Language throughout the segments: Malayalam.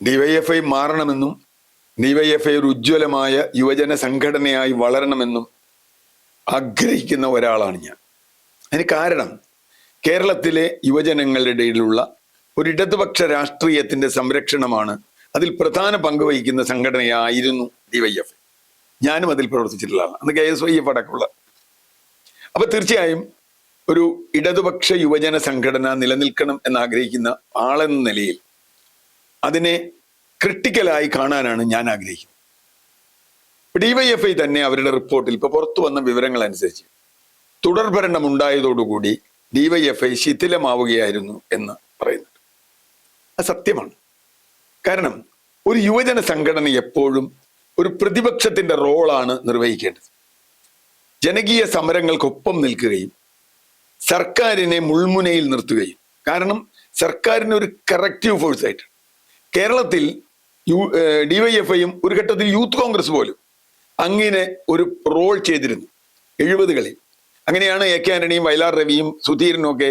ഡിവൈഎഫ്ഐ മാറണമെന്നും ഡിവൈഎഫ്ഐ ഒരു ഉജ്ജ്വലമായ യുവജന സംഘടനയായി വളരണമെന്നും ആഗ്രഹിക്കുന്ന ഒരാളാണ് ഞാൻ. അതിന് കാരണം കേരളത്തിലെ യുവജനങ്ങളുടെ ഇടയിലുള്ള ഒരു ഇടതുപക്ഷ രാഷ്ട്രീയത്തിന്റെ സംരക്ഷണമാണ്. അതിൽ പ്രധാന പങ്ക് വഹിക്കുന്ന സംഘടനയായിരുന്നു ഡിവൈഎഫ്ഐ. ഞാനും അതിൽ പ്രവർത്തിച്ചിട്ടുള്ളതാണ്, അന്ന് KSYF അടക്കമുള്ള. അപ്പൊ തീർച്ചയായും ഒരു ഇടതുപക്ഷ യുവജന സംഘടന നിലനിൽക്കണം എന്നാഗ്രഹിക്കുന്ന ആളെന്ന നിലയിൽ അതിനെ ക്രിട്ടിക്കലായി കാണാനാണ് ഞാൻ ആഗ്രഹിക്കുന്നത്. ഡിവൈഎഫ്ഐ തന്നെ അവരുടെ റിപ്പോർട്ടിൽ ഇപ്പൊ പുറത്തു വന്ന വിവരങ്ങൾ അനുസരിച്ച് തുടർഭരണം ഉണ്ടായതോടുകൂടി ഡിവൈഎഫ്ഐ ശിഥിലമാവുകയായിരുന്നു എന്ന് പറയുന്നുണ്ട്. അത് സത്യമാണ്. കാരണം ഒരു യുവജന സംഘടന എപ്പോഴും ഒരു പ്രതിപക്ഷത്തിന്റെ റോളാണ് നിർവഹിക്കേണ്ടത്. ജനകീയ സമരങ്ങൾക്കൊപ്പം നിൽക്കുകയും സർക്കാരിനെ മുൾമുനയിൽ നിർത്തുകയും. കാരണം സർക്കാരിന് ഒരു കറക്റ്റീവ് ഫോഴ്സ് ആയിട്ട് കേരളത്തിൽ ഡിവൈഎഫ്ഐയും ഒരു ഘട്ടത്തിൽ യൂത്ത് കോൺഗ്രസ് പോലും അങ്ങനെ ഒരു റോൾ ചെയ്തിരുന്നു 70കളിൽ. അങ്ങനെയാണ് AK ആന്റണിയും വയലാർ രവിയും സുധീരനും ഒക്കെ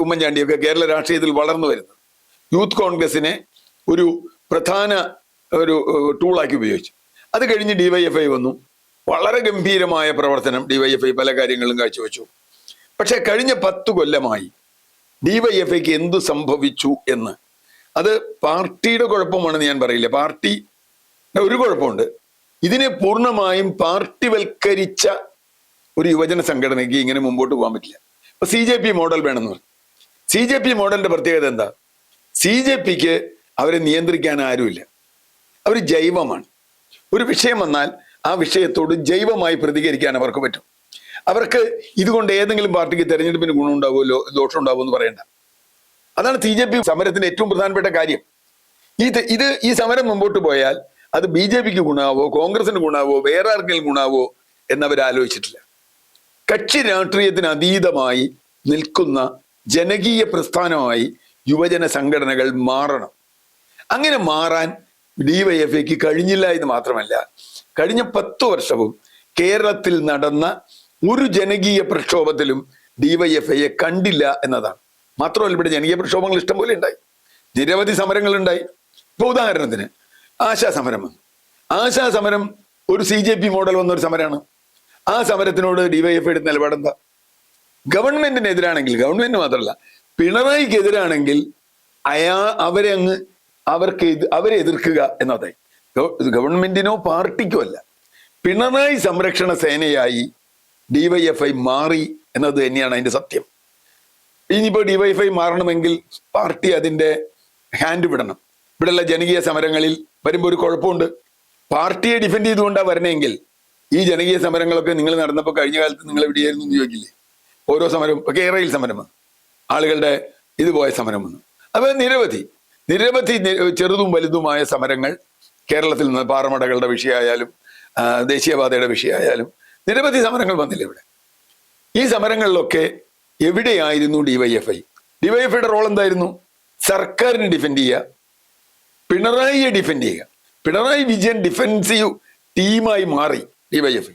ഉമ്മൻചാണ്ടിയൊക്കെ കേരള രാഷ്ട്രീയത്തിൽ വളർന്നു വരുന്നത്. യൂത്ത് കോൺഗ്രസിനെ ഒരു പ്രധാന ഒരു ടൂളാക്കി ഉപയോഗിച്ചു. അത് കഴിഞ്ഞ് ഡിവൈഎഫ്ഐ വന്നു. വളരെ ഗംഭീരമായ പ്രവർത്തനം ഡിവൈഎഫ്ഐ പല കാര്യങ്ങളും കാഴ്ചവെച്ചു. പക്ഷെ കഴിഞ്ഞ 10 കൊല്ലമായി ഡിവൈഎഫ്ഐക്ക് എന്തു സംഭവിച്ചു എന്ന്, അത് പാർട്ടിയുടെ കുഴപ്പമാണെന്ന് ഞാൻ പറയില്ല. പാർട്ടി ഒരു കുഴപ്പമുണ്ട്, ഇതിനെ പൂർണ്ണമായും പാർട്ടിവൽക്കരിച്ച ഒരു യുവജന സംഘടനയ്ക്ക് ഇങ്ങനെ മുമ്പോട്ട് പോകാൻ പറ്റില്ല. ഇപ്പൊ CJP മോഡൽ വേണമെന്ന് പറഞ്ഞു. CJP മോഡലിന്റെ പ്രത്യേകത എന്താ? CJPക്ക് അവരെ നിയന്ത്രിക്കാൻ ആരുമില്ല. അവർ ജൈവമാണ്. ഒരു വിഷയം വന്നാൽ ആ വിഷയത്തോട് ജൈവമായി പ്രതികരിക്കാൻ അവർക്ക് പറ്റും. അവർക്ക് ഇതുകൊണ്ട് ഏതെങ്കിലും പാർട്ടിക്ക് തെരഞ്ഞെടുപ്പിന് ഗുണമുണ്ടാവുമല്ലോ ദോഷം ഉണ്ടാവുമോ എന്ന് പറയണ്ട. അതാണ് CJP സമരത്തിന്റെ ഏറ്റവും പ്രധാനപ്പെട്ട കാര്യം. ഈ സമരം മുമ്പോട്ട് പോയാൽ അത് BJPക്ക് ഗുണാവോ കോൺഗ്രസിന് ഗുണാവോ വേറെ ആർക്കെങ്കിലും ഗുണാവോ എന്നവരാലോചിച്ചിട്ടില്ല. കക്ഷി രാഷ്ട്രീയത്തിന് അതീതമായി നിൽക്കുന്ന ജനകീയ പ്രസ്ഥാനമായി യുവജന സംഘടനകൾ മാറണം. അങ്ങനെ മാറാൻ ഡിവൈഎഫ്ഐക്ക് കഴിഞ്ഞില്ല എന്ന് മാത്രമല്ല, കഴിഞ്ഞ 10 വർഷവും കേരളത്തിൽ നടന്ന ഒരു ജനകീയ പ്രക്ഷോഭത്തിലും ഡിവൈഎഫ്ഐയെ കണ്ടില്ല എന്നതാണ്. മാത്രമല്ല, ഇവിടെ ജനകീയ പ്രക്ഷോഭങ്ങൾ ഇഷ്ടം പോലെ ഉണ്ടായി, നിരവധി സമരങ്ങൾ ഉണ്ടായി. ഇപ്പൊ ഉദാഹരണത്തിന് ആശാ സമരം വന്നു. ആശാ സമരം ഒരു CJP മോഡൽ വന്ന ഒരു സമരമാണ്. ആ സമരത്തിനോട് ഡിവൈഎഫ്ഐയുടെ നിലപാടെന്താ? ഗവൺമെന്റിനെതിരാണെങ്കിൽ, ഗവൺമെന്റ് മാത്രമല്ല പിണറായിക്ക് എതിരാണെങ്കിൽ അവരെ എതിർക്കുക എന്നതായി. ഗവൺമെന്റിനോ പാർട്ടിക്കോ അല്ല, പിണറായി സംരക്ഷണ സേനയായി ഡിവൈഎഫ്ഐ മാറി എന്നത് തന്നെയാണ് അതിന്റെ സത്യം. ഇനിയിപ്പോ ഡിവൈഎഫ്ഐ മാറണമെങ്കിൽ പാർട്ടി അതിന്റെ ഹാൻഡ് വിടണം. ഇവിടെയുള്ള ജനകീയ സമരങ്ങളിൽ വരുമ്പോൾ ഒരു കുഴപ്പമുണ്ട്. പാർട്ടിയെ ഡിഫെൻഡ് ചെയ്തുകൊണ്ടാണ് വരണമെങ്കിൽ ഈ ജനകീയ സമരങ്ങളൊക്കെ നിങ്ങൾ നടന്നപ്പോൾ കഴിഞ്ഞ കാലത്ത് നിങ്ങൾ എവിടെയായിരുന്നു എന്ന് ചോദിക്കില്ലേ? ഓരോ സമരവും ഇപ്പൊ കേരളയിൽ സമരം വന്നു, ആളുകളുടെ ഇതുപോയ സമരം വന്നു. അപ്പൊ നിരവധി ചെറുതും വലുതുമായ സമരങ്ങൾ കേരളത്തിൽ നിന്ന്, പാറമടകളുടെ വിഷയമായാലും ദേശീയപാതയുടെ വിഷയമായാലും നിരവധി സമരങ്ങൾ വന്നില്ല ഇവിടെ. ഈ സമരങ്ങളിലൊക്കെ എവിടെയായിരുന്നു ഡിവൈഎഫ്ഐ? ഡിവൈഎഫ്ഐയുടെ റോൾ എന്തായിരുന്നു? സർക്കാരിനെ ഡിഫെൻഡ് ചെയ്യുക, പിണറായിയെ ഡിഫെൻഡ് ചെയ്യുക. പിണറായി വിജയൻ ഡിഫെൻസീവ് ടീമായി മാറി ഡിവൈഎഫ്ഐ.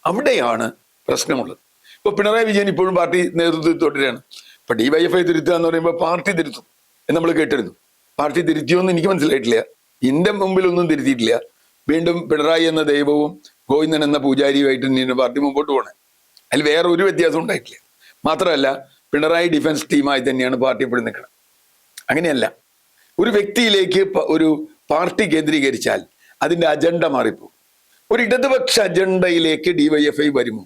അവിടെയാണ് പ്രശ്നമുള്ളത്. ഇപ്പൊ പിണറായി വിജയൻ ഇപ്പോഴും പാർട്ടി നേതൃത്വത്തിൽ തുടരുകയാണ്. ഇപ്പൊ ഡിവൈഎഫ്ഐ തിരുത്തുക എന്ന് പറയുമ്പോൾ പാർട്ടി തിരുത്തും എന്ന് നമ്മൾ കേട്ടിരുന്നു. പാർട്ടി തിരുത്തിയോന്ന് എനിക്ക് മനസ്സിലായിട്ടില്ല. എന്റെ മുമ്പിലൊന്നും തിരുത്തിയിട്ടില്ല. വീണ്ടും പിണറായി എന്ന ദൈവവും ഗോവിന്ദൻ എന്ന പൂജാരിയുമായിട്ട് തന്നെയാണ് പാർട്ടി മുമ്പോട്ട് പോകണേ. അതിൽ വേറെ ഒരു വ്യത്യാസം ഉണ്ടായിട്ടില്ല. മാത്രമല്ല, പിണറായി ഡിഫൻസ് ടീമായി തന്നെയാണ് പാർട്ടി ഇപ്പോഴും നിൽക്കണം. അങ്ങനെയല്ല, ഒരു വ്യക്തിയിലേക്ക് ഒരു പാർട്ടി കേന്ദ്രീകരിച്ചാൽ അതിന്റെ അജണ്ട മാറിപ്പോ. ഒരു ഇടതുപക്ഷ അജണ്ടയിലേക്ക് ഡിവൈഎഫ്ഐ വരുമോ?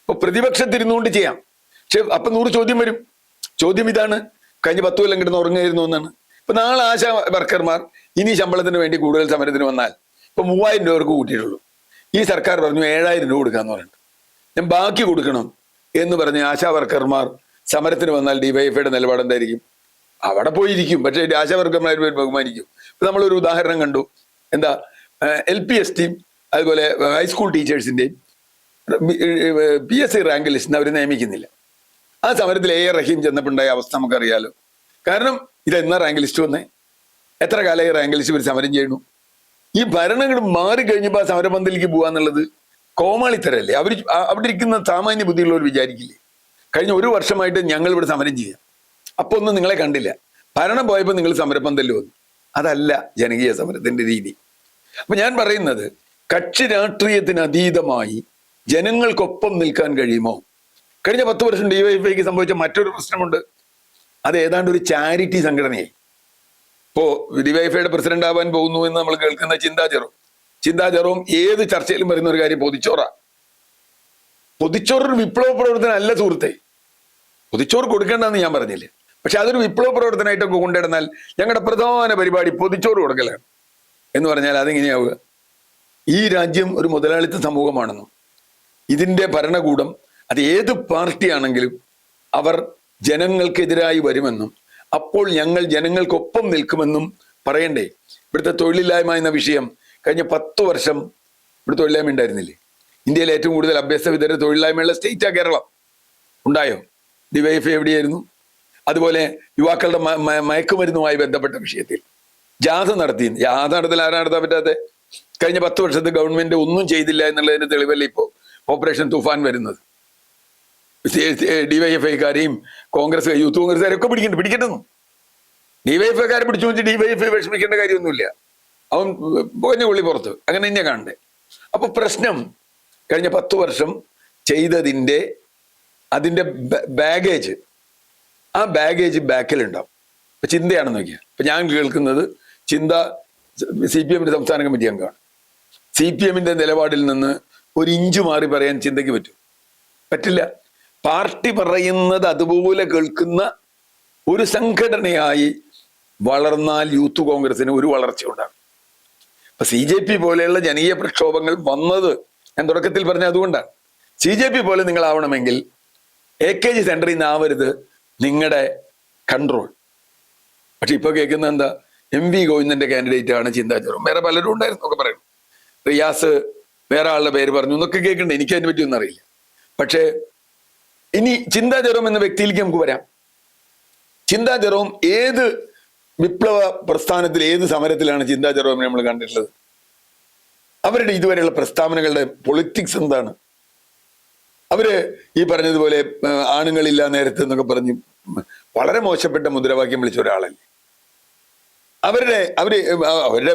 ഇപ്പൊ പ്രതിപക്ഷത്തിരുന്നുകൊണ്ട് ചെയ്യാം, പക്ഷെ അപ്പൊ 100 ചോദ്യം വരും. ചോദ്യം ഇതാണ്, കഴിഞ്ഞ 10 കൊല്ലം കിടന്ന് ഉറങ്ങായിരുന്നു എന്നാണ്. ഇപ്പൊ നാളെ ആശാ വർക്കർമാർ ഇനി ശമ്പളത്തിന് വേണ്ടി കൂടുതൽ സമരത്തിന് വന്നാൽ ഇപ്പൊ 3000 രൂപ കൂട്ടിയിട്ടുള്ളൂ. ഈ സർക്കാർ പറഞ്ഞു 7000 രൂപ കൊടുക്കാന്ന് പറഞ്ഞിട്ട്, ഞാൻ ബാക്കി കൊടുക്കണം എന്ന് പറഞ്ഞ് ആശാ വർക്കർമാർ സമരത്തിന് വന്നാൽ ഡിവൈഎഫ്ഐയുടെ നിലപാട് എന്തായിരിക്കും? അവിടെ പോയിരിക്കും, പക്ഷേ ആശാ വർക്കർമാർ ബഹുമാനിക്കും. ഇപ്പൊ നമ്മളൊരു ഉദാഹരണം കണ്ടു. എന്താ, LPS ടീം അതുപോലെ ഹൈസ്കൂൾ ടീച്ചേഴ്സിന്റെയും PSC റാങ്ക് ലിസ്റ്റിന് അവർ നിയമിക്കുന്നില്ല. ആ സമരത്തിൽ AR റഹീം ചെന്നപ്പോണ്ടായ അവസ്ഥ നമുക്കറിയാലോ. കാരണം ഇതെന്നാ റാങ്ക് ലിസ്റ്റ് വന്നേ? എത്ര കാലമായി റാങ്ക് ലിസ്റ്റ് ഇവർ സമരം ചെയ്യണു? ഈ ഭരണങ്ങൾ മാറിക്കഴിഞ്ഞപ്പോൾ ആ സമരപന്തലിലേക്ക് പോകാന്നുള്ളത് കോമാളിത്തരല്ലേ? അവിടെ ഇരിക്കുന്ന സാമാന്യ ബുദ്ധിയുള്ളവർ വിചാരിക്കില്ലേ കഴിഞ്ഞ 1 വർഷമായിട്ട് ഞങ്ങൾ ഇവിടെ സമരം ചെയ്യാം, അപ്പൊ ഒന്നും നിങ്ങളെ കണ്ടില്ല, ഭരണം പോയപ്പോൾ നിങ്ങൾ സമരപന്തലിൽ വന്നു. അതല്ല ജനകീയ സമരത്തിന്റെ രീതി. അപ്പൊ ഞാൻ പറയുന്നത്, കക്ഷി രാഷ്ട്രീയത്തിന് അതീതമായി ജനങ്ങൾക്കൊപ്പം നിൽക്കാൻ കഴിയുമോ? കഴിഞ്ഞ 10 വർഷം ഡിവൈഎഫ്ഐക്ക് സംഭവിച്ച മറ്റൊരു പ്രശ്നമുണ്ട്. അത് ഏതാണ്ട് ഒരു ചാരിറ്റി സംഘടനയായി. ഇപ്പോ ഡിവൈഎഫ്ഐയുടെ പ്രസിഡന്റ് ആവാൻ പോകുന്നു എന്ന് നമ്മൾ കേൾക്കുന്ന ചിന്താ ജെറോം ഏത് ചർച്ചയിലും പറയുന്ന ഒരു കാര്യം പൊതിച്ചോറൊരു വിപ്ലവ പ്രവർത്തനം അല്ല സുഹൃത്തെ. പൊതിച്ചോറ് കൊടുക്കേണ്ടെന്ന് ഞാൻ പറഞ്ഞില്ലേ, പക്ഷെ അതൊരു വിപ്ലവ പ്രവർത്തനമായിട്ടൊക്കെ കൊണ്ടിടുന്നാൽ ഞങ്ങളുടെ പ്രധാന പരിപാടി പൊതിച്ചോറ് കൊടുക്കലാണ് എന്ന് പറഞ്ഞാൽ അതെങ്ങനെയാവുക? ഈ രാജ്യം ഒരു മുതലാളിത്ത സമൂഹമാണെന്നും ഇതിന്റെ ഭരണകൂടം അത് ഏത് പാർട്ടിയാണെങ്കിലും അവർ ജനങ്ങൾക്കെതിരായി വരുമെന്നും അപ്പോൾ ഞങ്ങൾ ജനങ്ങൾക്കൊപ്പം നിൽക്കുമെന്നും പറയണ്ടേ? ഇവിടുത്തെ തൊഴിലില്ലായ്മ എന്ന വിഷയം കഴിഞ്ഞ 10 വർഷം ഇവിടെ തൊഴിലില്ലായ്മ ഉണ്ടായിരുന്നില്ലേ? ഇന്ത്യയിൽ ഏറ്റവും കൂടുതൽ അഭ്യസ്തവിദ്യരുടെ തൊഴിലില്ലായ്മയുള്ള സ്റ്റേറ്റാ കേരളം. ഉണ്ടായോ? ഡിവൈഎഫ്ഐ എവിടെയായിരുന്നു? അതുപോലെ യുവാക്കളുടെ മയക്കുമരുന്നുമായി ബന്ധപ്പെട്ട വിഷയത്തിൽ ജാഥ നടത്തൽ ആരാ നടത്താൻ പറ്റാതെ? കഴിഞ്ഞ 10 വർഷത്തെ ഗവൺമെന്റ് ഒന്നും ചെയ്തില്ല എന്നുള്ളതിന്റെ തെളിവല്ല ഇപ്പോൾ ഓപ്പറേഷൻ തുഫാൻ വരുന്നത്. ഡിവൈഎഫ്ഐക്കാരെയും യൂത്ത് കോൺഗ്രസ്സുകാരെയും ഒക്കെ പിടിക്കട്ടെന്നു. ഡിവൈഎഫ്ഐക്കാരെ പിടിച്ചു വെച്ച് ഡിവൈഎഫ്ഐ വിഷമിക്കേണ്ട കാര്യമൊന്നുമില്ല. അവൻ പോഞ്ഞ കൊള്ളി പുറത്ത്, അങ്ങനെ തന്നെ കാണണ്ടേ? അപ്പൊ പ്രശ്നം കഴിഞ്ഞ 10 വർഷം ചെയ്തതിന്റെ അതിന്റെ ബാഗേജ്, ആ ബാഗേജ് ബാക്കിലുണ്ടാവും. ഇപ്പൊ ചിന്തയാണെന്ന് നോക്കിയാൽ ഇപ്പൊ ഞാൻ കേൾക്കുന്നത് ചിന്ത CPM സംസ്ഥാന കമ്മിറ്റി അംഗമാണ്. CPM നിലപാടിൽ നിന്ന് ഒരു ഇഞ്ച് മാറി പറയാൻ ചിന്തയ്ക്ക് പറ്റില്ല. പാർട്ടി പറയുന്നത് അതുപോലെ കേൾക്കുന്ന ഒരു സംഘടനയായി വളർന്നാൽ യൂത്ത് കോൺഗ്രസിന് ഒരു വളർച്ച ഉണ്ടാകും. ഇപ്പൊ CJP പോലെയുള്ള ജനകീയ പ്രക്ഷോഭങ്ങൾ വന്നത് ഞാൻ തുടക്കത്തിൽ പറഞ്ഞ അതുകൊണ്ടാണ്. CJP പോലെ നിങ്ങളാവണമെങ്കിൽ AKG സെന്ററിൽ നിന്നാവരുത് നിങ്ങളുടെ കൺട്രോൾ. പക്ഷെ ഇപ്പൊ കേൾക്കുന്ന എന്താ? MV ഗോവിന്ദന്റെ കാൻഡിഡേറ്റ് ആണ് ചിന്താ ജെറോം. വേറെ പലരും ഉണ്ടായിരുന്നു ഒക്കെ പറയുന്നു. റിയാസ് വേറെ ആളുടെ പേര് പറഞ്ഞു എന്നൊക്കെ കേൾക്കണ്ടേ? എനിക്ക് അതിനെ പറ്റിയൊന്നും അറിയില്ല. പക്ഷേ ഇനി ചിന്താ ജെറോം എന്ന വ്യക്തിയിലേക്ക് നമുക്ക് വരാം. ചിന്താ ജെറോം ഏത് വിപ്ലവ പ്രസ്ഥാനത്തിൽ, ഏത് സമരത്തിലാണ് ചിന്താ ജെറോമിനെ നമ്മൾ കണ്ടിട്ടുള്ളത്? അവരുടെ ഇതുവരെയുള്ള പ്രസ്താവനകളുടെ പൊളിറ്റിക്സ് എന്താണ്? അവര് ഈ പറഞ്ഞതുപോലെ ആണുങ്ങളില്ല നേരത്തെ എന്നൊക്കെ പറഞ്ഞ് വളരെ മോശപ്പെട്ട മുദ്രാവാക്യം വിളിച്ച ഒരാളല്ലേ. അവരുടെ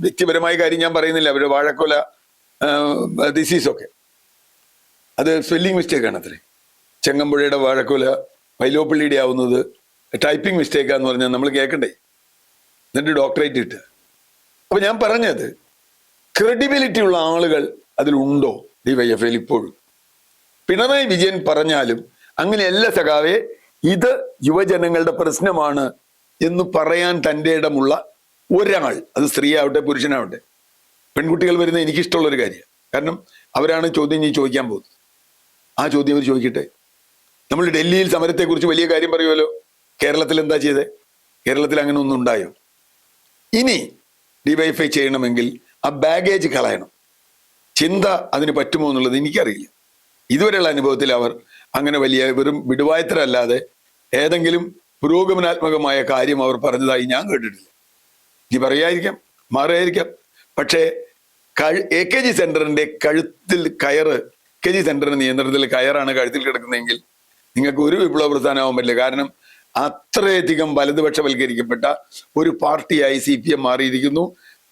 വ്യക്തിപരമായ കാര്യം ഞാൻ പറയുന്നില്ല. അവരുടെ വാഴക്കൊല ഡിസീസൊക്കെ അത് സ്പെല്ലിംഗ് മിസ്റ്റേക്കാണ് അത്രേ. ചെങ്ങമ്പുഴയുടെ വാഴക്കൊല വൈലോപ്പള്ളിയുടെ ആവുന്നത് ടൈപ്പിംഗ് മിസ്റ്റേക്കാന്ന് പറഞ്ഞാൽ നമ്മൾ കേൾക്കണ്ടേ? എന്നിട്ട് ഡോക്ടറേറ്റ് കിട്ടുക. അപ്പൊ ഞാൻ പറഞ്ഞത്, ക്രെഡിബിലിറ്റി ഉള്ള ആളുകൾ അതിലുണ്ടോ ഡിവൈഎഫ്ഐയിൽ ഇപ്പോഴും? പിണറായി വിജയൻ പറഞ്ഞാലും അങ്ങനെയല്ല സഖാവേ, ഇത് യുവജനങ്ങളുടെ പ്രശ്നമാണ് എന്ന് പറയാൻ തൻ്റെ ഇടമുള്ള ഒരാൾ, അത് സ്ത്രീ ആവട്ടെ പുരുഷനാവട്ടെ. പെൺകുട്ടികൾ വരുന്ന എനിക്കിഷ്ടമുള്ളൊരു കാര്യമാണ്. കാരണം അവരാണ് ചോദ്യം ചോദിക്കാൻ പോകുന്നത്. ആ ചോദ്യം അവർ ചോദിക്കട്ടെ. നമ്മൾ ഡൽഹിയിൽ സമരത്തെക്കുറിച്ച് വലിയ കാര്യം പറയുമല്ലോ. കേരളത്തിൽ എന്താ ചെയ്തേ? കേരളത്തിൽ അങ്ങനെ ഒന്നും ഉണ്ടായോ? ഇനി ഡിവൈഎഫ്ഐ ചെയ്യണമെങ്കിൽ ആ ബാഗേജ് കളയണം. ചിന്ത അതിന് പറ്റുമോ എന്നുള്ളത് എനിക്കറിയില്ല. ഇതുവരെയുള്ള അനുഭവത്തിൽ അവർ അങ്ങനെ വലിയ വെറും വിടുവായത്തരല്ലാതെ ഏതെങ്കിലും പുരോഗമനാത്മകമായ കാര്യം അവർ പറഞ്ഞതായി ഞാൻ കേട്ടിട്ടില്ല. ഇനി പറയായിരിക്കാം, മാറിയായിരിക്കാം. പക്ഷേ AKG സെന്ററിന്റെ കഴുത്തിൽ കയറ്, AKG സെന്ററിന്റെ നിയന്ത്രണത്തിൽ കയറാണ് കഴുത്തിൽ കിടക്കുന്നതെങ്കിൽ നിങ്ങൾക്ക് ഒരു വിപ്ലവ പ്രസ്ഥാനമാവാൻ പറ്റില്ല. കാരണം അത്രയധികം വലതുപക്ഷവൽക്കരിക്കപ്പെട്ട ഒരു പാർട്ടിയായി CPM മാറിയിരിക്കുന്നു.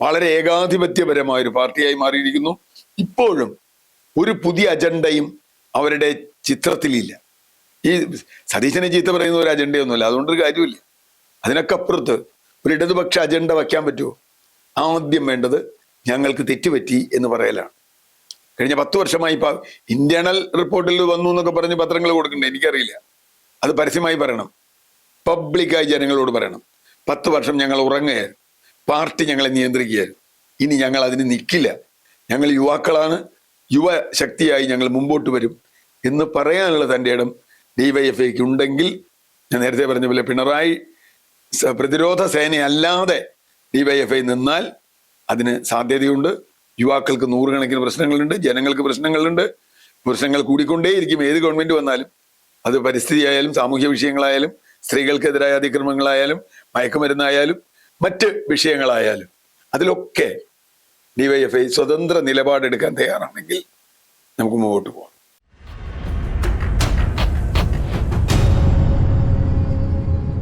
വളരെ ഏകാധിപത്യപരമായ ഒരു പാർട്ടിയായി മാറിയിരിക്കുന്നു. ഇപ്പോഴും ഒരു പുതിയ അജണ്ടയും അവരുടെ ചിത്രത്തിലില്ല. ഈ സതീശനെ ചീത്ത പറയുന്ന ഒരു അജണ്ടയൊന്നുമില്ല, അതുകൊണ്ടൊരു കാര്യമില്ല. അതിനൊക്കെ അപ്പുറത്ത് ഒരു ഇടതുപക്ഷ അജണ്ട വയ്ക്കാൻ പറ്റുമോ? ആദ്യം വേണ്ടത് ഞങ്ങൾക്ക് തെറ്റുപറ്റി എന്ന് പറയലാണ്. കഴിഞ്ഞ 10 വർഷമായി ഇപ്പൊ ഇന്റേണൽ റിപ്പോർട്ടിൽ വന്നു എന്നൊക്കെ പറഞ്ഞ് പത്രങ്ങൾ കൊടുക്കണ്ടേ? എനിക്കറിയില്ല. അത് പരസ്യമായി പറയണം, പബ്ലിക്കായി ജനങ്ങളോട് പറയണം. 10 വർഷം ഞങ്ങൾ ഉറങ്ങുകയായിരുന്നു, പാർട്ടി ഞങ്ങളെ നിയന്ത്രിക്കുകയായിരുന്നു. ഇനി ഞങ്ങൾ അതിന് നിൽക്കില്ല, ഞങ്ങൾ യുവാക്കളാണ്, യുവശക്തിയായി ഞങ്ങൾ മുമ്പോട്ട് വരും എന്ന് പറയാനുള്ള തൻ്റെ ഇടം ഡിവൈഎഫ്ഐക്ക് ഉണ്ടെങ്കിൽ, ഞാൻ നേരത്തെ പറഞ്ഞ പോലെ പിണറായി പ്രതിരോധ സേനയല്ലാതെ ഡിവൈഎഫ്ഐ നിന്നാൽ അതിന് സാധ്യതയുണ്ട്. യുവാക്കൾക്ക് 100 കണക്കിന് പ്രശ്നങ്ങളുണ്ട്, ജനങ്ങൾക്ക് പ്രശ്നങ്ങളുണ്ട്. പ്രശ്നങ്ങൾ കൂടിക്കൊണ്ടേയിരിക്കും ഏത് ഗവൺമെന്റ് വന്നാലും. അത് പരിസ്ഥിതി ആയാലും, സാമൂഹ്യ വിഷയങ്ങളായാലും, സ്ത്രീകൾക്കെതിരായ അതിക്രമങ്ങളായാലും, മയക്കുമരുന്നായാലും, മറ്റ് വിഷയങ്ങളായാലും, അതിലൊക്കെ ഡിവൈഎഫ്ഐ സ്വതന്ത്ര നിലപാടെടുക്കാൻ തയ്യാറാണെങ്കിൽ നമുക്ക് മുമ്പോട്ട് പോകാം.